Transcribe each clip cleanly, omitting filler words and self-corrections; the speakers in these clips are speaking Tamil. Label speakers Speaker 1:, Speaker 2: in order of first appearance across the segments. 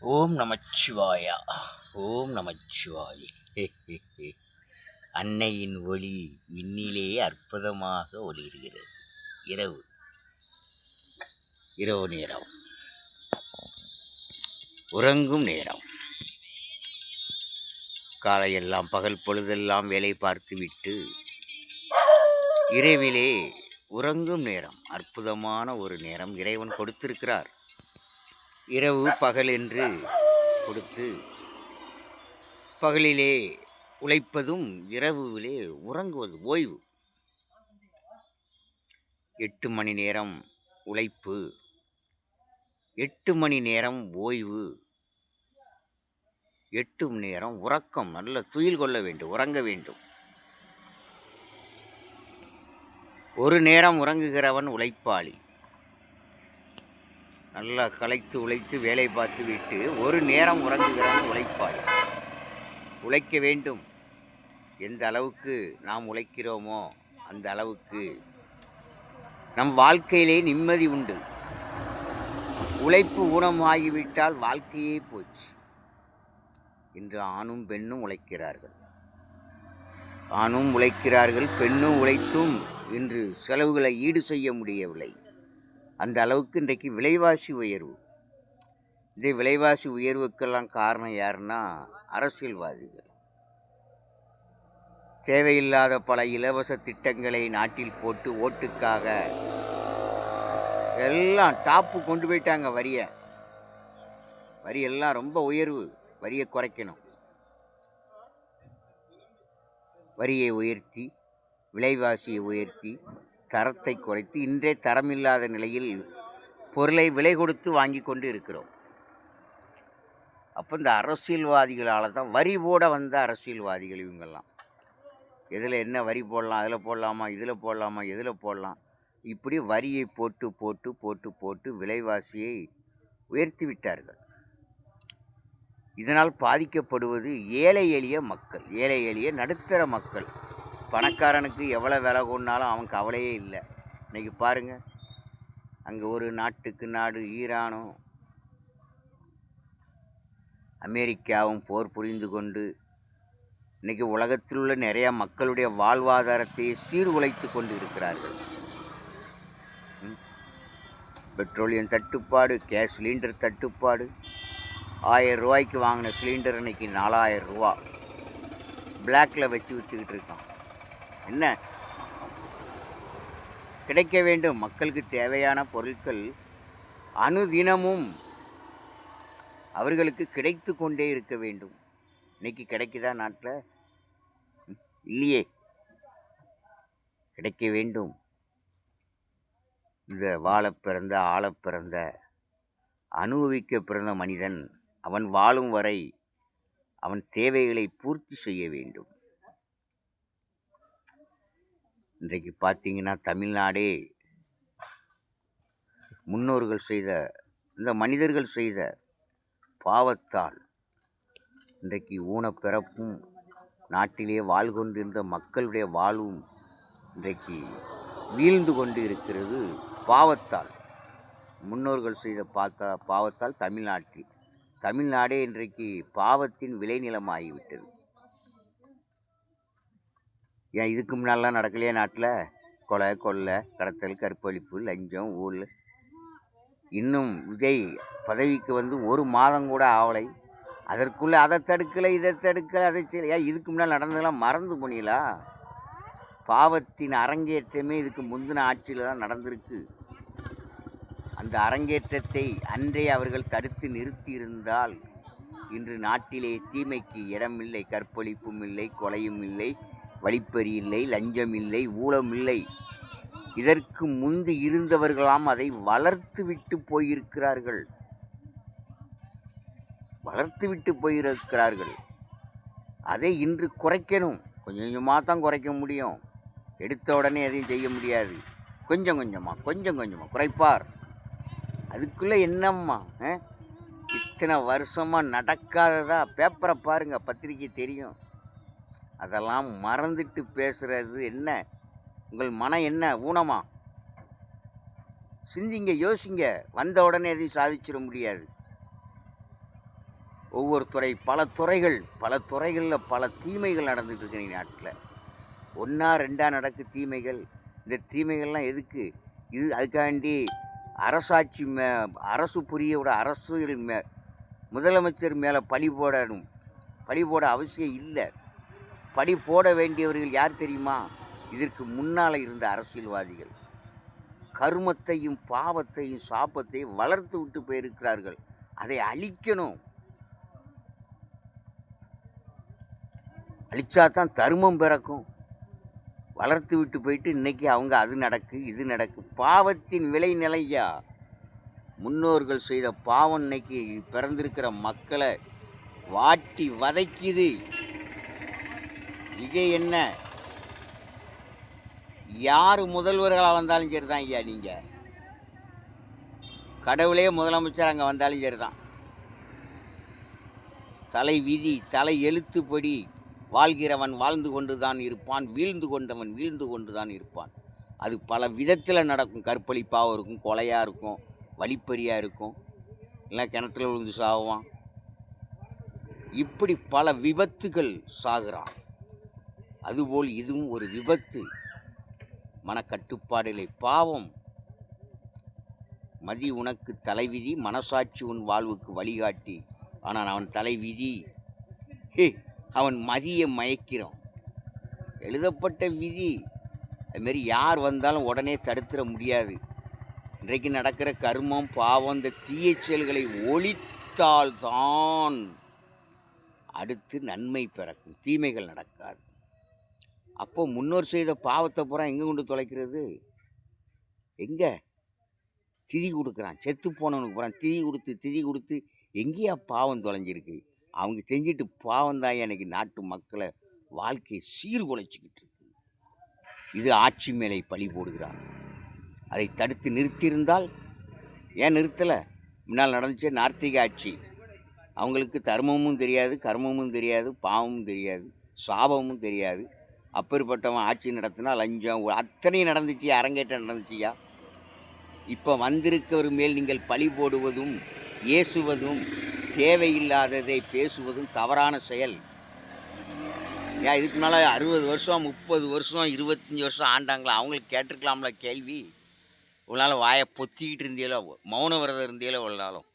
Speaker 1: ஓம் நமச்சிவாயா. ஓம் நமச்சிவாய. அன்னையின் ஒளி விண்ணிலே அற்புதமாக ஒளிர்கிறது. இரவு இரவு நேரம், உறங்கும் நேரம். காலையெல்லாம் பகல் பொழுதெல்லாம் வேலை பார்த்துவிட்டு இரவிலே உறங்கும் நேரம், அற்புதமான ஒரு நேரம் இறைவன் கொடுத்திருக்கிறார். இரவு பகல் என்று கொடுத்து, பகலிலே உழைப்பதும் இரவிலே உறங்குவது ஓய்வு. 8 மணி நேரம் உழைப்பு, 8 மணி நேரம் ஓய்வு, 8 மணி நேரம் உறக்கம். நல்ல துயில் கொள்ள வேண்டும், உறங்க வேண்டும். ஒரு நேரம் உறங்குகிறவன் உழைப்பாளி. நல்லா களைத்து உழைத்து வேலை பார்த்து விட்டு ஒரு நேரம் உறங்குகிறவன் உழைப்பாளி. உழைக்க வேண்டும். எந்த அளவுக்கு நாம் உழைக்கிறோமோ அந்த அளவுக்கு நம் வாழ்க்கையிலே நிம்மதி உண்டு. உழைப்பு ஊனமாகிவிட்டால் வாழ்க்கையே போச்சு. இன்று ஆணும் பெண்ணும் உழைக்கிறார்கள், ஆணும் உழைக்கிறார்கள், பெண்ணும் உழைத்தும் இன்று செலவுகளை ஈடு செய்ய முடியவில்லை. அந்த அளவுக்கு இன்றைக்கு விலைவாசி உயர்வு. இந்த விலைவாசி உயர்வுக்கெல்லாம் காரணம் யாருன்னா அரசியல்வாதிகள். தேவையில்லாத பல இலவச திட்டங்களை நாட்டில் போட்டு ஓட்டுக்காக எல்லாம் டாப்பு கொண்டு போயிட்டாங்க. வரி எல்லாம் ரொம்ப உயர்வு. வரியை குறைக்கணும். வரியை உயர்த்தி, விலைவாசியை உயர்த்தி, தரத்தை குறைத்து இன்றே தரமில்லாத நிலையில் பொருளை விலை கொடுத்து வாங்கி கொண்டு இருக்கிறோம். அப்போ இந்த அரசியல்வாதிகளால் தான், வரி போட வந்த அரசியல்வாதிகள் இவங்கெல்லாம். எதில் என்ன வரி போடலாம், அதில் போடலாமா, இதில் போடலாமா, எதில் போடலாம், இப்படி வரியை போட்டு போட்டு போட்டு போட்டு விலைவாசியை உயர்த்தி விட்டார்கள். இதனால் பாதிக்கப்படுவது ஏழை எளிய மக்கள், ஏழை எளிய நடுத்தர மக்கள். பணக்காரனுக்கு எவ்வளோ விலை கொண்டாலும் அவன் கவலையே இல்லை. இன்றைக்கி பாருங்கள், அங்கே ஒரு நாட்டுக்கு நாடு ஈரானும் அமெரிக்காவும் போர் புரிந்து கொண்டு இன்றைக்கி உலகத்தில் உள்ள நிறைய மக்களுடைய வாழ்வாதாரத்தை சீர்குலைத்து கொண்டு இருக்கிறார்கள். பெட்ரோலியம் தட்டுப்பாடு, கேஸ் சிலிண்டர் தட்டுப்பாடு. 1000 ரூபாய்க்கு வாங்கின சிலிண்டர் இன்னைக்கு 4000 ரூபா பிளாக்கில் வச்சு விற்றுக்கிட்டு இருக்கான். என்ன கிடைக்க வேண்டும்? மக்களுக்கு தேவையான பொருட்கள் அனுதினமும் அவர்களுக்கு கிடைத்து கொண்டே இருக்க வேண்டும். இன்னைக்கு கிடைக்குதா நாட்டில்? இல்லையே. கிடைக்க வேண்டும். இந்த வாழப் பிறந்த, ஆளப் பிறந்த, அனுபவிக்க பிறந்த மனிதன் அவன் வாழும் வரை அவன் தேவைகளை பூர்த்தி செய்ய வேண்டும். இன்றைக்கு பார்த்தீங்கன்னா தமிழ்நாடே முன்னோர்கள் செய்த, இந்த மனிதர்கள் செய்த பாவத்தால் இன்றைக்கு ஊனப்பிறப்பும், நாட்டிலே வாழ்கொண்டிருந்த மக்களுடைய வாழ்வும் இன்றைக்கு வீழ்ந்து கொண்டு இருக்கிறது. பாவத்தால், முன்னோர்கள் செய்த பாவத்தால் தமிழ்நாடே இன்றைக்கு பாவத்தின் விளைநிலமாகிவிட்டது. ஏன் இதுக்கு முன்னாலாம் நடக்கலையே நாட்டில்? கொலை, கொள்ளை, கடத்தல், கற்பழிப்பு, லஞ்சம், ஊழல். இன்னும் விஜய் பதவிக்கு வந்து 1 மாதம் கூட ஆவலை. அதற்குள்ளே அதை தடுக்கலை, இதை தடுக்கலை, அதை செய்யலை. இதுக்கு முன்னால் நடந்ததெல்லாம் மறந்து போனீங்களா? பாவத்தின் அரங்கேற்றமே இதுக்கு முந்தின ஆட்சியில் தான் நடந்திருக்கு. அந்த அரங்கேற்றத்தை அன்றே அவர்கள் தடுத்து நிறுத்தி இருந்தால் இன்று நாட்டிலே தீமைக்கு இடமில்லை. கற்பழிப்பும் இல்லை, கொலையும் இல்லை, வழிப்பறி இல்லை, லஞ்சம் இல்லை, ஊழம் இல்லை. இதற்கு முந்தி இருந்தவர்களாம் அதை வளர்த்து விட்டு போயிருக்கிறார்கள். அதை இன்று குறைக்கணும். கொஞ்சம் கொஞ்சமாக தான் குறைக்க முடியும். எடுத்த உடனே எதையும் செய்ய முடியாது. கொஞ்சம் கொஞ்சமாக குறைப்பார். அதுக்குள்ளே என்னம்மா இத்தனை வருஷமாக நடக்காததா? பேப்பரை பாருங்கள், பத்திரிக்கை தெரியும். அதெல்லாம் மறந்துட்டு பேசுகிறது என்ன? உங்கள் மனம் என்ன ஊனமா? சிந்திங்க, யோசிங்க. வந்த உடனே எதையும் சாதிச்சிட முடியாது. ஒவ்வொரு துறை பல துறைகளில் பல தீமைகள் நடந்துகிட்டு இருக்கு நாட்டில். ஒன்றா ரெண்டா நடக்கு தீமைகள். இந்த தீமைகள்லாம் எதுக்கு? இது அதுக்காண்டி அரசாட்சி அரசு புரியோட அரசியல் முதலமைச்சர் மேலே பழி போட அவசியம் இல்லை. பழி போட வேண்டியவர்கள் யார் தெரியுமா? இதற்கு முன்னால் இருந்த அரசியல்வாதிகள். கருமத்தையும் பாவத்தையும் சாபத்தையும் வளர்த்து விட்டு போயிருக்கிறார்கள். அதை அழிக்கணும். அழிச்சாதான் தர்மம் பிறக்கும். வளர்த்து விட்டு போயிட்டு இன்னைக்கு அவங்க அது நடக்கு இது நடக்கு. பாவத்தின் விளை நிலையா. முன்னோர்கள் செய்த பாவம் இன்னைக்கு பிறந்திருக்கிற மக்களை வாட்டி வதைக்குது. விஜய் என்ன யார் முதல்வர்களாக வந்தாலும் சரி தான் ஐயா. நீங்கள் கடவுளே முதலமைச்சர் அங்கே வந்தாலும் சரி தான். தலை விதி தலை எழுத்துப்படி வாழ்கிறவன் வாழ்ந்து கொண்டு தான் இருப்பான், வீழ்ந்து கொண்டவன் வீழ்ந்து கொண்டு தான் இருப்பான். அது பல விதத்தில் நடக்கும். கற்பழிப்பாகவும் இருக்கும், கொலையாக இருக்கும், வழிப்பறியாக இருக்கும், இல்லை கிணத்துல விழுந்து சாகுவான். இப்படி பல விபத்துகள் சாகுறான். அதுபோல் இதுவும் ஒரு விபத்து. மனக்கட்டுப்பாடில்லை, பாவம். மதி உனக்கு தலைவிதி, மனசாட்சி உன் வாழ்வுக்கு வழிகாட்டி. ஆனால் அவன் தலைவிதி, அவன் மதியை மயக்கிறோம். எழுதப்பட்ட விதி. அதுமாரி யார் வந்தாலும் உடனே தடுத்துட முடியாது. இன்றைக்கு நடக்கிற கர்மம் பாவம் இந்த தீய செயல்களை ஒழித்தால்தான் அடுத்து நன்மை பிறக்கும், தீமைகள் நடக்காது. அப்போ முன்னோர் செய்த பாவத்தை பூரா எங்கே கொண்டு தொலைக்கிறது? எங்கே திதி கொடுக்குறான்? செத்து போனவனுக்கு பூரா திதி கொடுத்து எங்கேயா பாவம் தொலைஞ்சிருக்கு? அவங்க செஞ்சுட்டு பாவம் தான் எனக்கு நாட்டு மக்களை வாழ்க்கையை சீர்குலைச்சிக்கிட்டு இருக்கு. இது ஆட்சி மேலே பழி போடுகிறான். அதை தடுத்து நிறுத்தியிருந்தால், ஏன் நிறுத்தலை? முன்னால் நடந்துச்சு நார்த்திக ஆட்சி. அவங்களுக்கு தர்மமும் தெரியாது, கர்மமும் தெரியாது, பாவமும் தெரியாது, சாபமும் தெரியாது. அப்பேற்பட்டவன் ஆட்சி நடத்தினா லஞ்சம் அத்தனையும் நடந்துச்சு, அரங்கேற்றம் நடந்துச்சியா. இப்போ வந்திருக்கவர் மேல் நீங்கள் பழி போடுவதும் ஏசுவதும் தேவையில்லாததை பேசுவதும் தவறான செயல். ஏன் இதுக்கு மேலே 60 வருஷம் 30 வருஷம் 25 வருஷம் ஆண்டாங்களா? அவங்களுக்கு கேட்டிருக்கலாம்ல கேள்வி. உங்களால் வாயை பொத்திக்கிட்டு இருந்தீங்களோ, மௌன விரதம் இருந்தீங்களோ உள்ளாலும்.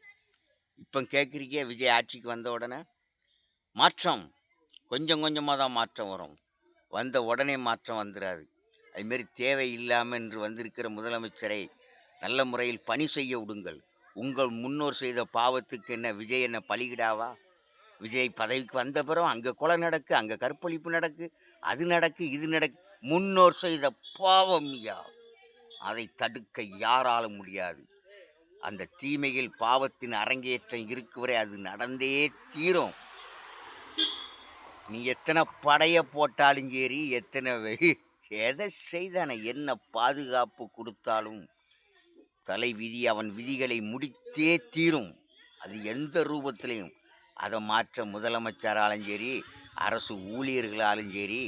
Speaker 1: இப்போ கேட்குறீங்க. விஜய் ஆட்சிக்கு வந்த உடனே மாற்றம் கொஞ்சம் கொஞ்சமாக தான் மாற்றம் வரும். வந்த உடனே மாற்றம் வந்துடாது. அதுமாரி தேவையில்லாமல் என்று வந்திருக்கிற முதலமைச்சரை நல்ல முறையில் பணி செய்ய விடுங்கள். உங்கள் முன்னோர் செய்த பாவத்துக்கு என்ன விஜய் என்ன பலிகிடாவா? விஜய் பதவிக்கு வந்த பிறகு அங்கே கொலை நடக்கு, அங்கே கற்பழிப்பு நடக்கு, அது நடக்கு இது நடக்கு. முன்னோர் செய்த பாவம் யா, அதை தடுக்க யாராலும் முடியாது. அந்த தீமையில் பாவத்தின் அரங்கேற்றம் இருக்குவரை அது நடந்தே தீரும். நீ எத்தனை படைய போட்டாலும் சரி, எத்தனை எதை செய்தான என்ன பாதுகாப்பு கொடுத்தாலும் தலை விதி அவன் விதிகளை முடித்தே தீரும். அது எந்த ரூபத்திலையும். அதை மாற்ற முதலமைச்சராலும் சரி, அரசு ஊழியர்களாலும் சரி,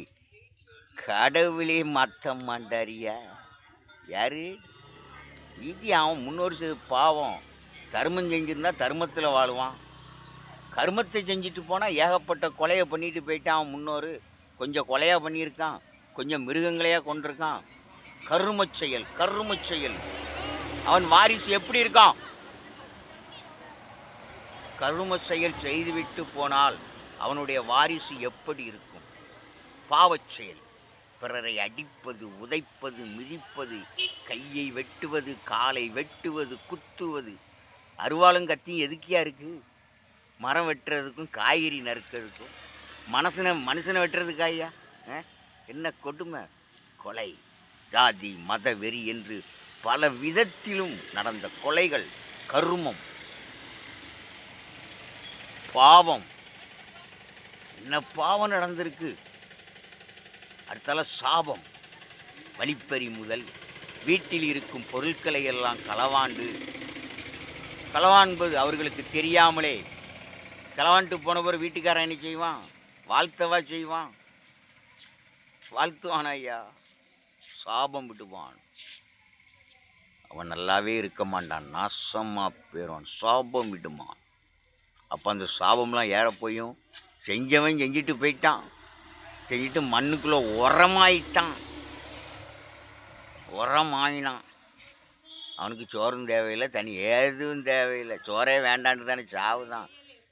Speaker 1: கடவுளே மாற்ற மாட்டாரியா. யாரு விதி? அவன் முன்னோர் செய்த பாவம். தர்மம் செஞ்சிருந்தா தர்மத்தில் வாழ்வான். கர்மத்தை செஞ்சுட்டு போனால் ஏகப்பட்ட கொலையை பண்ணிட்டு போயிட்டான். அவன் முன்னோர் கொஞ்சம் கொலையாக பண்ணியிருக்கான், கொஞ்சம் மிருகங்களையாக கொண்டிருக்கான். கரும செயல். அவன் வாரிசு எப்படி இருக்கான்? கரும செயல் செய்துவிட்டு போனால் அவனுடைய வாரிசு எப்படி இருக்கும்? பாவச் செயல். பிறரை அடிப்பது, உதைப்பது, மிதிப்பது, கையை வெட்டுவது, காலை வெட்டுவது, குத்துவது. அருவாளும் கத்தியும் எதுக்கியா இருக்கு? மரம் வெட்டுறதுக்கும் காய்கறி நறுக்கிறதுக்கும். மனுஷனை வெட்டுறதுக்காயா? என்ன கொடுமை! கொலை, ஜாதி, மத வெறி என்று பல விதத்திலும் நடந்த கொலைகள், கருமம், பாவம். என்ன பாவம் நடந்திருக்கு? அடுத்தால சாபம், வழிப்பறி முதல் வீட்டில் இருக்கும் பொருட்களை எல்லாம் களவான்பது அவர்களுக்கு தெரியாமலே. களவான்ட்டு போன பிறகு வீட்டுக்காரன் என்ன செய்வான்? வாழ்த்தவா செய்வான்? வாழ்த்துவான் ஐயா, சாபம் விடுவான். அவன் நல்லாவே இருக்க மாட்டான், நாசமாக போயிடுவான், சாபம் விடுவான். அப்போ அந்த சாபம்லாம் ஏற போயும் செஞ்சவன் செஞ்சுட்டு போயிட்டான். செஞ்சுட்டு மண்ணுக்குள்ளே உரமாயிட்டான். உரமாயினான். அவனுக்கு சோறும் தேவையில்லை, தனி எதுவும் தேவையில்லை. சோறே வேண்டான்னு தானே சாவு தான்.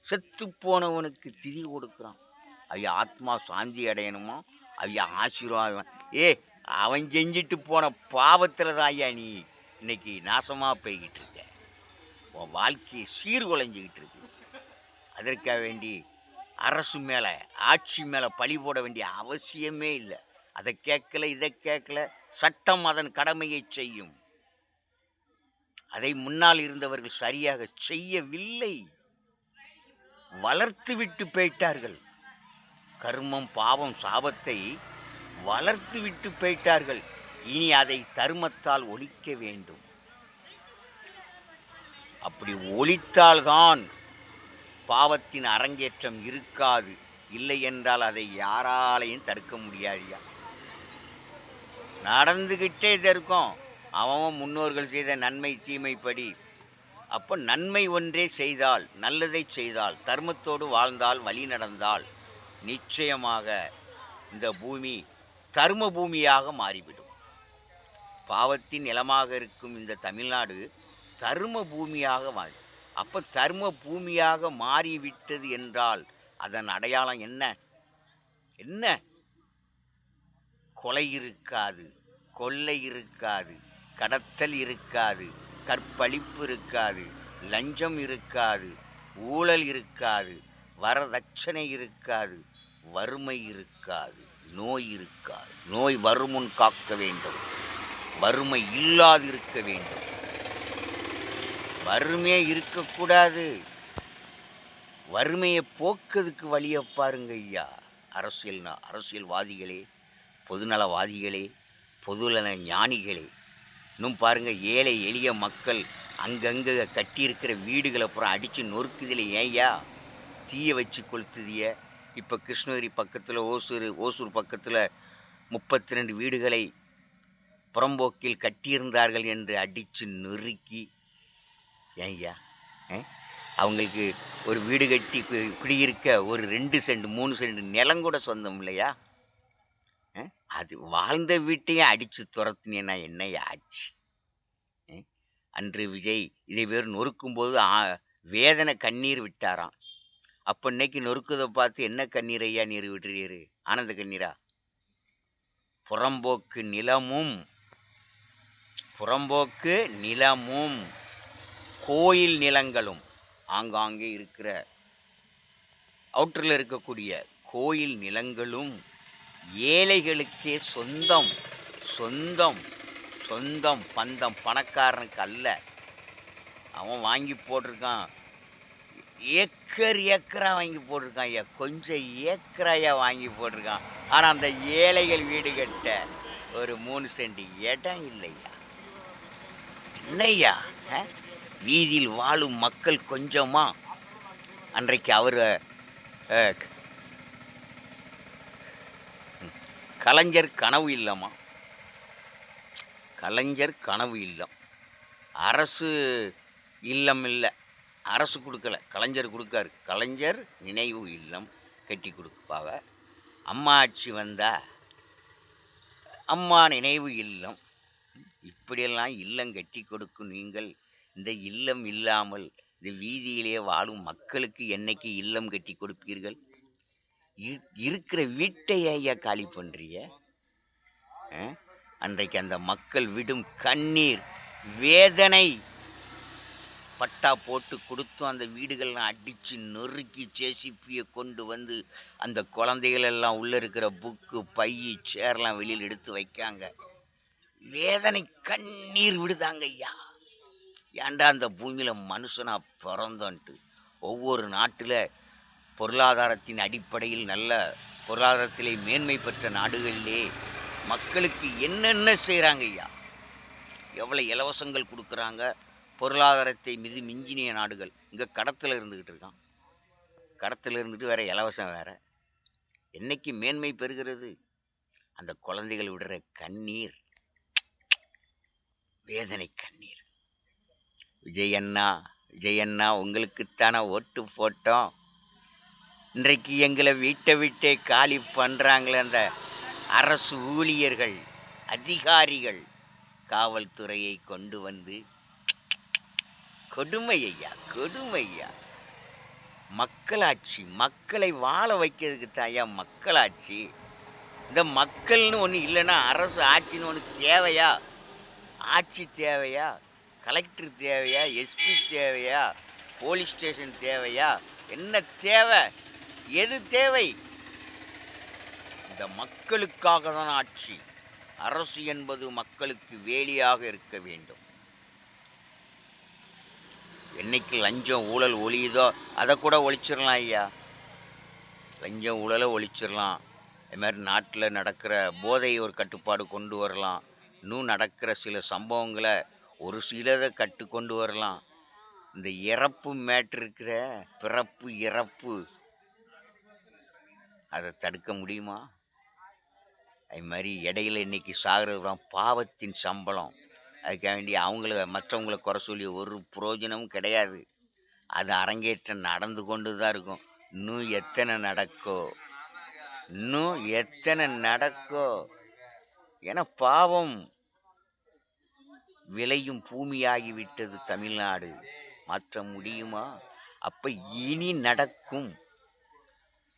Speaker 1: செத்து போனவனுக்கு திதி கொடுக்குறான். ஐயா ஆத்மா சாந்தி அடையணுமா, ஐயா ஆசீர்வாதம். அவன் செஞ்சுட்டு போன பாவத்தில் தான் ஐயா நீ இன்னைக்கு நாசமாக போய்கிட்டு இருக்க. உன் வாழ்க்கையை சீர்குலைஞ்சிக்கிட்டு இருக்கு. அதற்காக வேண்டி அரசு மேலே, ஆட்சி மேலே பழி போட வேண்டிய அவசியமே இல்லை. அதை கேட்கல, இதை கேட்கல. சட்டம் அதன் கடமையை செய்யும். அதை முன்னால் இருந்தவர்கள் சரியாக செய்யவில்லை, வளர்த்து விட்டு போயிட்டார்கள். கர்மம், பாவம், சாபத்தை வளர்த்து விட்டு போயிட்டார்கள். இனி அதை தர்மத்தால் ஒழிக்க வேண்டும். அப்படி ஒழித்தால்தான் பாவத்தின் அரங்கேற்றம் இருக்காது. இல்லை என்றால் அதை யாராலையும் தடுக்க முடியாதியா. நடந்துக்கிட்டே இருக்கும். அவன் முன்னோர்கள் செய்த நன்மை தீமைப்படி. அப்போ நன்மை ஒன்றே செய்தால், நல்லதை செய்தால், தர்மத்தோடு வாழ்ந்தால், வழி நடந்தால் நிச்சயமாக இந்த பூமி தர்ம பூமியாக மாறிவிடும். பாவத்தின் நிலமாக இருக்கும் இந்த தமிழ்நாடு தர்ம பூமியாக மாறி. அப்போ தர்ம பூமியாக மாறிவிட்டது என்றால் அதன் அடையாளம் என்ன? என்ன? கொலை இருக்காது, கொள்ளை இருக்காது, கடத்தல் இருக்காது, கற்பழிப்பு இருக்காது, லஞ்சம் இருக்காது, ஊழல் இருக்காது, வரதட்சணை இருக்காது, வறுமை இருக்காது, நோய் இருக்காது. நோய் வருமுன் காக்க வேண்டும், வறுமை இல்லாதிருக்க வேண்டும். வறுமையே இருக்கக்கூடாது. வறுமையை போக்குறதுக்கு வழியை பாருங்க ஐயா. அரசியல்வாதிகளே, பொதுநலவாதிகளே, பொதுநல ஞானிகளே, இன்னும் பாருங்கள், ஏழை எளிய மக்கள் அங்கங்கே கட்டியிருக்கிற வீடுகளை அப்புறம் அடித்து நொறுக்குதில் ஏய்யா தீயை வச்சு கொளுத்துதிய. இப்போ கிருஷ்ணகிரி பக்கத்தில், ஓசூர் பக்கத்தில் 32 வீடுகளை புறம்போக்கில் கட்டியிருந்தார்கள் என்று அடித்து நொறுக்கி, ஏய்யா அவங்களுக்கு ஒரு வீடு கட்டி குடியிருக்க ஒரு 2 சென்ட் 3 சென்ட் நிலம் கூட சொந்தம் இல்லையா? அது வாழ்ந்த வீட்டையும் அடித்து துரத்துனேன்னா என்னையா ஆச்சு? அன்று விஜய் இதை வேறு நொறுக்கும்போது வேதனை கண்ணீர் விட்டாராம். அப்போ இன்னைக்கு நொறுக்குதை பார்த்து என்ன கண்ணீர் ஐயா நீர் விட்டுறீரு? ஆனந்த கண்ணீரா? புறம்போக்கு நிலமும் கோயில் நிலங்களும், ஆங்காங்கே இருக்கிற அவுட்டரில் இருக்கக்கூடிய கோயில் நிலங்களும் ஏழைகளுக்கே சொந்தம். சொந்தம் சொந்தம் பந்தம் பணக்காரனுக்கு அல்ல. அவன் வாங்கி போட்டிருக்கான், ஏக்கரா வாங்கி போட்டிருக்கான் ஐயா. கொஞ்சம் ஏக்கராயா வாங்கி போட்டிருக்கான். ஆனால் அந்த ஏழைகள் வீடு கட்ட ஒரு 3 சென்ட் இடம் இல்லையா? என்னையா வீதியில் வாழும் மக்கள் கொஞ்சமா? அன்றைக்கு அவர் கலைஞர் கனவு இல்லமா? கலைஞர் கனவு இல்லம், அரசு இல்லம் இல்லை, அரசு கொடுக்கல, கலைஞர் கொடுக்காரு. கலைஞர் நினைவு இல்லம் கட்டி கொடுப்பாவ. அம்மா ஆட்சி வந்தா அம்மா நினைவு இல்லம். இப்படியெல்லாம் இல்லம் கட்டி கொடுக்கும் நீங்கள். இந்த இல்லம் இல்லாமல் இந்த வீதியிலே வாழும் மக்களுக்கு என்னைக்கு இல்லம் கட்டி கொடுப்பீர்கள்? இருக்கிற வீட்டை ஐயா காலி பண்ணுறிய. அன்றைக்கு அந்த மக்கள் விடும் கண்ணீர், வேதனை, பட்டா போட்டு கொடுத்தும் அந்த வீடுகள்லாம் அடித்து நொறுக்கி ஜேசிபியை கொண்டு வந்து அந்த குழந்தைகளெல்லாம் உள்ளே இருக்கிற புக்கு, பை, சேர்லாம் வெளியில் எடுத்து வைக்காங்க. வேதனை கண்ணீர் விடுதாங்க ஐயா. ஏன்டா அந்த பூமியில் மனுஷனாக பிறந்தோன்ட்டு. ஒவ்வொரு நாட்டில் பொருளாதாரத்தின் அடிப்படையில் நல்ல பொருளாதாரத்திலே மேன்மை பெற்ற நாடுகளிலே மக்களுக்கு என்னென்ன செய்கிறாங்க ஐயா. எவ்வளோ இலவசங்கள் கொடுக்குறாங்க. பொருளாதாரத்தை மிஞ்சினிய நாடுகள். இங்கே கடத்தில் இருந்துக்கிட்டு இருக்கான். கடத்தில் இருந்துட்டு வேறு இலவசம் வேறு. என்னைக்கு மேன்மை பெறுகிறது? அந்த குழந்தைகள் விடுற கண்ணீர், வேதனை கண்ணீர். விஜய் அண்ணா, ஜெயண்ணா உங்களுக்குத்தானே ஓட்டு போட்டோம். இன்றைக்கு எங்களை வீட்டை விட்டே காலி பண்ணுறாங்களே அந்த அரசு ஊழியர்கள், அதிகாரிகள், காவல்துறையை கொண்டு வந்து. கொடுமை ஐயா, கொடுமை ஐயா. மக்களாட்சி, மக்களை வாழ வைக்கிறதுக்கு தான் ஐயா மக்களாட்சி. இந்த மக்கள்னு ஒன்று இல்லைன்னா அரசு ஆட்சின்னு ஒன்று தேவையா? ஆட்சி தேவையா? கலெக்டர் தேவையா? எஸ்பி தேவையா? போலீஸ் ஸ்டேஷன் தேவையா? என்ன தேவை? எது தேவை? இந்த மக்களுக்காக தான் ஆட்சி. அரசு என்பது மக்களுக்கு வேலியாக இருக்க வேண்டும். என்னைக்கு லஞ்சம் ஊழல் ஒழியுதோ அதை கூட ஒழிச்சிடலாம் ஐயா. லஞ்சம் ஊழலை ஒழிச்சிடலாம். அது மாதிரி நாட்டில் நடக்கிற போதையை ஒரு கட்டுப்பாடு கொண்டு வரலாம். இன்னும் நடக்கிற சில சம்பவங்களை ஒரு சிலதை கட்டு கொண்டு வரலாம். இந்த இறப்பு மேட்ரு இருக்கிற பிறப்பு இறப்பு, அதை தடுக்க முடியுமா? அது மாதிரி இடையில இன்னைக்கு சாகிறது பாவத்தின் சம்பளம். அதுக்காக வேண்டி மற்றவங்களை குறை சொல்லி ஒரு பிரயோஜனமும் கிடையாது. அது அரங்கேற்றம் நடந்து கொண்டு தான் இருக்கும். இன்னும் எத்தனை நடக்கோ. ஏன்னா பாவம் விளையும் பூமியாகிவிட்டது தமிழ்நாடு. மாற்ற முடியுமா? அப்போ இனி நடக்கும்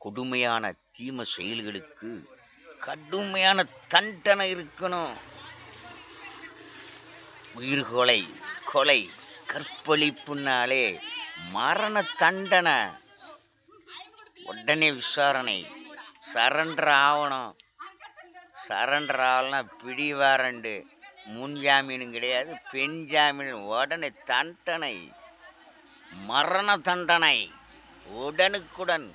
Speaker 1: கொடுமையான தீமை செயல்களுக்கு கடுமையான தண்டனை இருக்கணும். உயிர்கொலை, கொலை, கற்பழிப்புனாலே மரண தண்டனை. உடனே விசாரணை, சரண்டர் ஆகணும். சரண்டர் ஆகலன்னா பிடி வாரண்டு, முன் ஜாமீனும் கிடையாது, பெண் ஜாமீன். உடனே தண்டனை, மரண தண்டனை உடனுக்குடன்.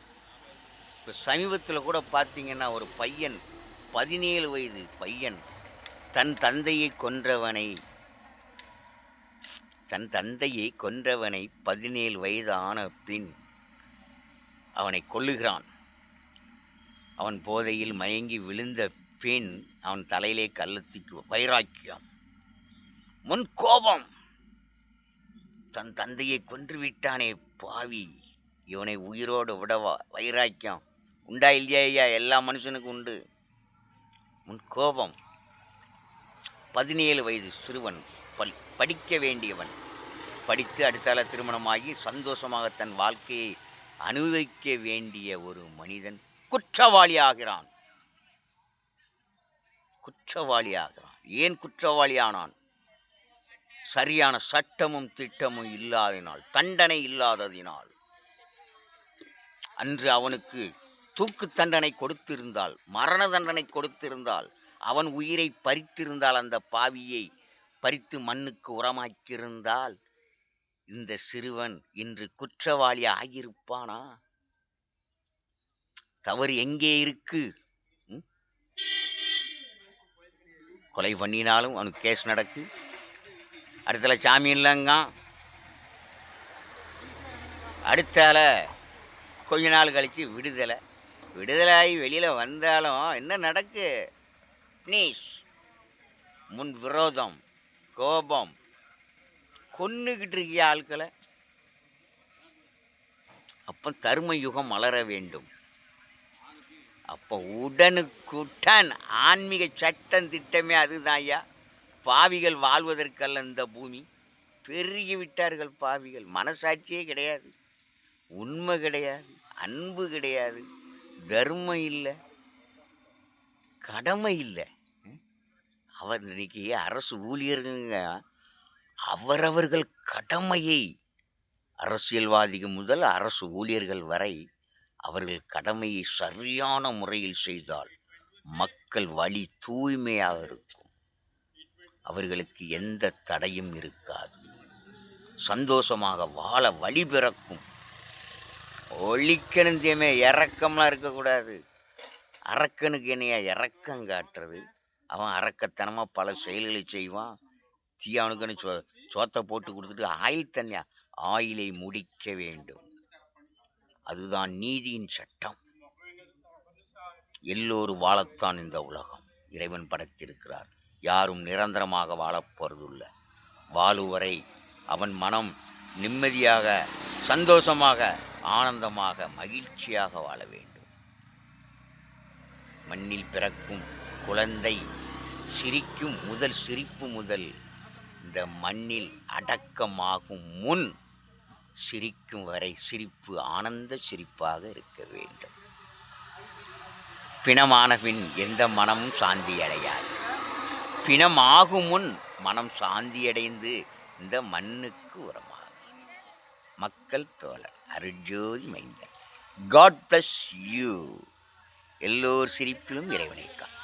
Speaker 1: இப்போ சமீபத்தில் கூட பார்த்தீங்கன்னா ஒரு பையன், 17 வயது பையன், தன் தந்தையை கொன்றவனை 17 வயது ஆன பின் அவனை கொல்லுகிறான். அவன் போதையில் மயங்கி விழுந்த பின் அவன் தலையிலே கள்ளத்துக்கு வைராக்கியம், முன் கோபம். தன் தந்தையை கொன்று விட்டானே பாவி, இவனை உயிரோடு விடவா? வைராக்கியம் உண்டா இல்லையா ஐயா? எல்லா மனுஷனுக்கும் உண்டு. முன் கோபம். 17 வயது சிறுவன், படிக்க வேண்டியவன், படித்து அடுத்தால திருமணமாகி சந்தோஷமாக தன் வாழ்க்கையை அனுபவிக்க வேண்டிய ஒரு மனிதன் குற்றவாளி ஆகிறான். ஏன் குற்றவாளி ஆனான்? சரியான சட்டமும் திட்டமும் இல்லாததினால், தண்டனை இல்லாததினால். அன்று அவனுக்கு தூக்கு தண்டனை கொடுத்திருந்தால், மரண தண்டனை கொடுத்திருந்தால், அவன் உயிரை பறித்திருந்தால், அந்த பாவியை பறித்து மண்ணுக்கு உரமாக்கியிருந்தால், இந்த சிறுவன் இன்று குற்றவாளி ஆகியிருப்பானா? தவறு எங்கே இருக்கு? கொலை பண்ணினாலும் அவனுக்கு கேஸ் நடக்கு, அடுத்தால சாமி இல்லைங்க, அடுத்தால கொஞ்ச நாள் கழித்து விடுதலாகி வெளியில் வந்தாலும் என்ன நடக்கு? நீஸ், முன் விரோதம், கோபம், கொன்னுக்கிட்டு இருக்கிய ஆட்களை. அப்போ தர்ம யுகம் மலர வேண்டும். அப்போ உடனுக்குடன் ஆன்மீக சட்டம் திட்டமே அதுதான் ஐயா. பாவிகள் வாழ்வதற்கல்ல இந்த பூமி. பெருகி விட்டார்கள் பாவிகள். மனசாட்சியே கிடையாது, உண்மை கிடையாது, அன்பு கிடையாது, தர்மம் இல்லை, கடமை இல்லை. அவர் இன்னைக்கு அரசு ஊழியர்களுங்க அவரவர்கள் கடமையை, அரசியல்வாதிகள் முதல் அரசு ஊழியர்கள் வரை அவர்கள் கடமையை சரியான முறையில் செய்தால் மக்கள் வழி தூய்மையாக இருக்கும். அவர்களுக்கு எந்த தடையும் இருக்காது. சந்தோஷமாக வாழ வழி பிறக்கும். ஒழிக்கணுந்தேமே, இறக்கம்லாம் இருக்கக்கூடாது. அரக்கனுக்கு என்னையா இறக்கம் காட்டுறது? அவன் அரக்கத்தனமாக பல செயல்களை செய்வான். அவனுக்குன்னு சோத்தை போட்டு கொடுத்துட்டு ஆயிலை முடிக்க வேண்டும். அதுதான் நீதியின் சட்டம். எல்லோரும் வாழத்தான் இந்த உலகம் இறைவன் படைத்திருக்கிறார். யாரும் நிரந்தரமாக வாழப்போறதில்லை. வாழுவரை அவன் மனம் நிம்மதியாக, சந்தோஷமாக, ஆனந்தமாக, மகிழ்ச்சியாக வாழ வேண்டும். மண்ணில் பிறக்கும் குழந்தை சிரிக்கும் முதல் சிரிப்பு முதல் இந்த மண்ணில் அடக்கமாகும் முன் சிரிக்கும் வரை சிரிப்பு ஆனந்த சிரிப்பாக இருக்க வேண்டும். பிணமான பின் எந்த மனமும் சாந்தி அடையாது. பிணமாகும் முன் மனம் சாந்தியடைந்து இந்த மண்ணுக்கு உரமாகும். மக்கள் தோழர் அருட்ஜோதி மைந்தன். God bless you. எல்லோர் சிரிப்பிலும் இறைவனை காண்.